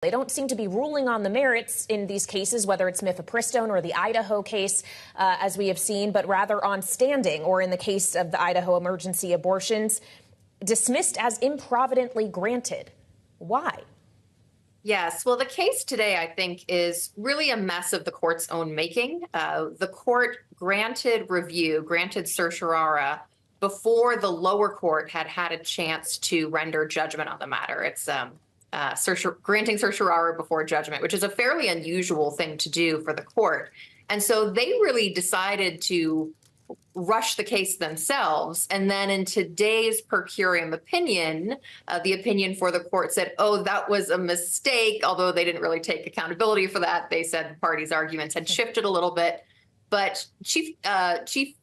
They don't seem to be ruling on the merits in these cases, whether it's mifepristone or the Idaho case, as we have seen, but rather on standing, or in the case of the Idaho emergency abortions, dismissed as improvidently granted. Why? Yes. Well, the case today, I think, is really a mess of the court's own making. The court granted review, granted certiorari, before the lower court had a chance to render judgment on the matter. It's granting certiorari before judgment, which is a fairly unusual thing to do for the court. And so they really decided to rush the case themselves. And then in today's per curiam opinion, the opinion for the court said, oh, that was a mistake, although they didn't really take accountability for that. They said the parties' arguments had shifted a little bit. But Chief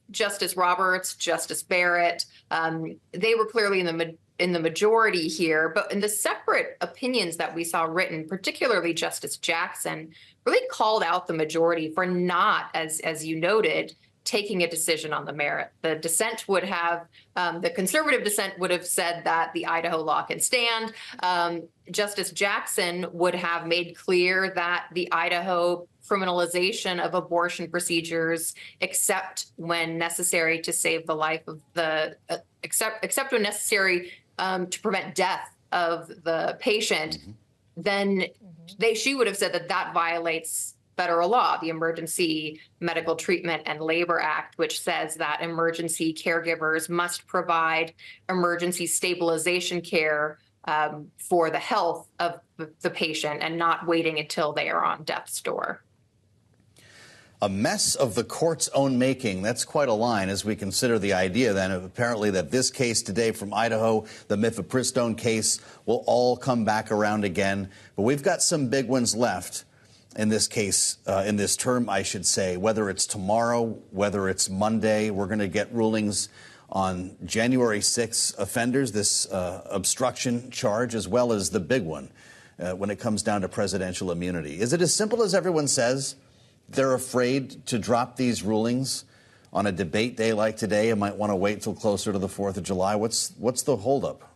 Justice Roberts, Justice Barrett, they were clearly in the majority here. But in the separate opinions that we saw written, particularly Justice Jackson, really called out the majority for not, as you noted, taking a decision on the merit. The dissent would have, the conservative dissent would have said that the Idaho law can stand. Justice Jackson would have made clear that the Idaho criminalization of abortion procedures, except when necessary to save the life of the, except when necessary to prevent death of the patient, then she would have said that that violates federal law, the Emergency Medical Treatment and Labor Act, which says that emergency caregivers must provide emergency stabilization care for the health of the patient and not waiting until they are on death's door. A mess of the court's own making. That's quite a line as we consider the idea then of apparently that this case today from Idaho, the mifepristone case, will all come back around again. But we've got some big ones left in this case, in this term, I should say, whether it's tomorrow, whether it's Monday. We're going to get rulings on January 6th offenders, this obstruction charge, as well as the big one when it comes down to presidential immunity. Is it as simple as everyone says? They're afraid to drop these rulings on a debate day like today and might want to wait till closer to the 4th of July. What's the holdup?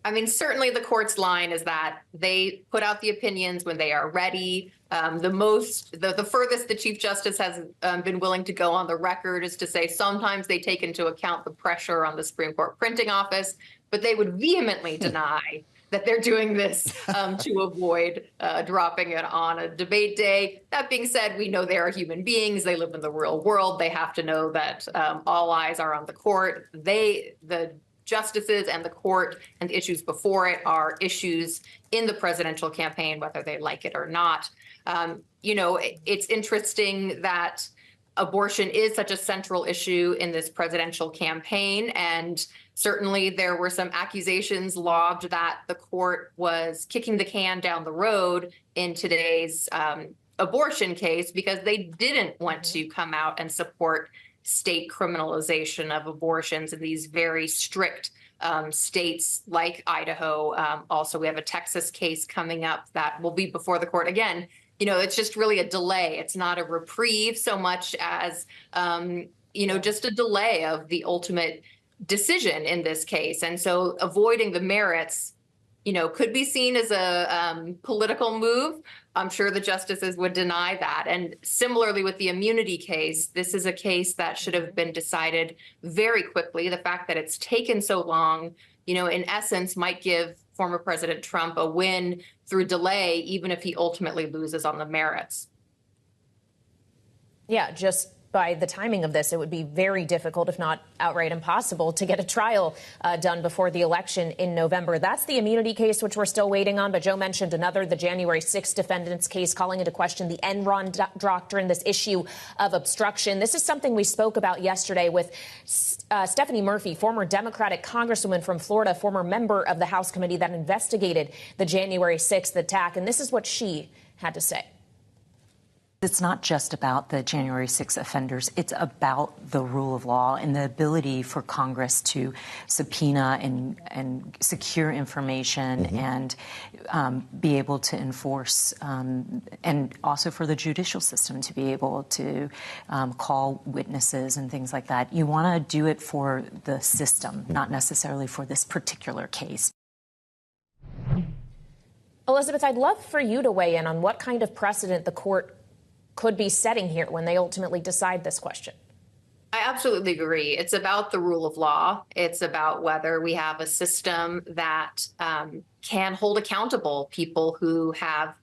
I mean, certainly the court's line is that they put out the opinions when they are ready. The furthest the Chief Justice has been willing to go on the record is to say sometimes they take into account the pressure on the Supreme Court printing office, but they would vehemently deny that they're doing this to avoid dropping it on a debate day. That being said, we know they are human beings. They live in the real world. They have to know that all eyes are on the court. The justices and the court and the issues before it are issues in the presidential campaign, whether they like it or not. It's interesting that abortion is such a central issue in this presidential campaign. And certainly there were some accusations lobbed that the court was kicking the can down the road in today's abortion case because they didn't want to come out and support state criminalization of abortions in these very strict states like Idaho. Also, we have a Texas case coming up that will be before the court again. It's just really a delay. It's not a reprieve so much as, just a delay of the ultimate decision in this case. And so avoiding the merits, could be seen as a political move. I'm sure the justices would deny that. And similarly with the immunity case, this is a case that should have been decided very quickly. The fact that it's taken so long, in essence, might give former President Trump a win through delay, even if he ultimately loses on the merits. Yeah, just by the timing of this, it would be very difficult, if not outright impossible, to get a trial done before the election in November. That's the immunity case, which we're still waiting on. But Joe mentioned another, the January 6th defendants case, calling into question the Enron doctrine, this issue of obstruction. This is something we spoke about yesterday with Stephanie Murphy, former Democratic Congresswoman from Florida, former member of the House committee that investigated the January 6th attack. And this is what she had to say. It's not just about the January 6th offenders. It's about the rule of law and the ability for Congress to subpoena and secure information and be able to enforce, and also for the judicial system to be able to call witnesses and things like that. You want to do it for the system, not necessarily for this particular case. Elizabeth, I'd love for you to weigh in on what kind of precedent the court could be setting here when they ultimately decide this question. I absolutely agree. It's about the rule of law. It's about whether we have a system that can hold accountable people who have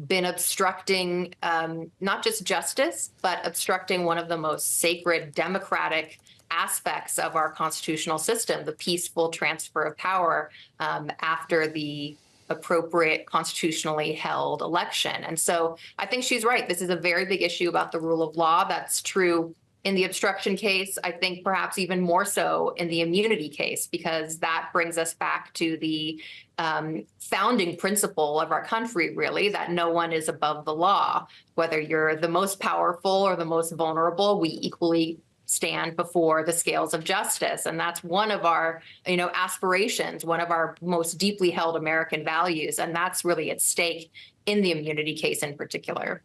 been obstructing not just justice, but obstructing one of the most sacred democratic aspects of our constitutional system, the peaceful transfer of power after the appropriate constitutionally held election. And so I think she's right. This is a very big issue about the rule of law. That's true in the obstruction case, I think perhaps even more so in the immunity case, because that brings us back to the founding principle of our country, really, that no one is above the law. Whether you're the most powerful or the most vulnerable, we equally stand before the scales of justice. And that's one of our, aspirations, one of our most deeply held American values. And that's really at stake in the immunity case in particular.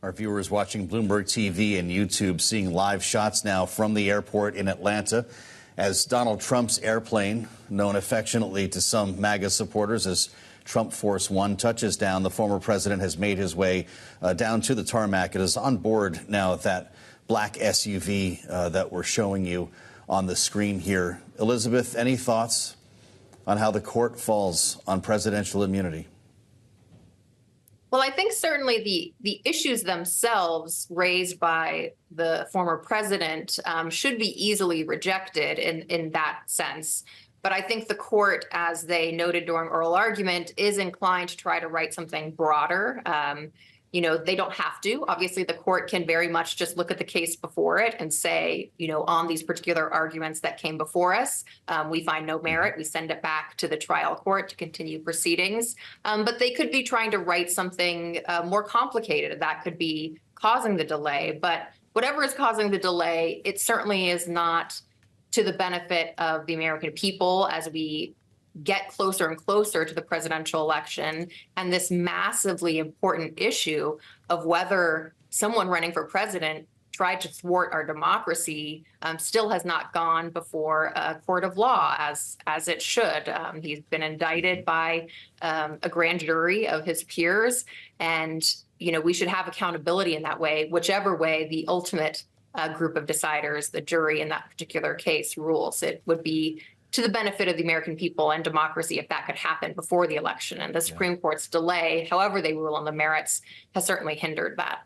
Our viewers watching Bloomberg TV and YouTube seeing live shots now from the airport in Atlanta as Donald Trump's airplane, known affectionately to some MAGA supporters as Trump Force One, touches down. The former president has made his way down to the tarmac. It is on board now of that black SUV that we're showing you on the screen here. Elizabeth, any thoughts on how the court falls on presidential immunity? Well, I think certainly the issues themselves raised by the former president should be easily rejected in that sense. But I think the court, as they noted during oral argument, is inclined to try to write something broader. They don't have to. Obviously, the court can very much just look at the case before it and say, on these particular arguments that came before us, we find no merit. We send it back to the trial court to continue proceedings. But they could be trying to write something more complicated that could be causing the delay. But whatever is causing the delay, it certainly is not to the benefit of the American people as we get closer and closer to the presidential election and this massively important issue of whether someone running for president tried to thwart our democracy still has not gone before a court of law as it should. He's been indicted by a grand jury of his peers, and we should have accountability in that way, whichever way the ultimate group of deciders, the jury in that particular case, rules. It would be to the benefit of the American people and democracy if that could happen before the election. And the Supreme Court's delay, however they rule on the merits, has certainly hindered that.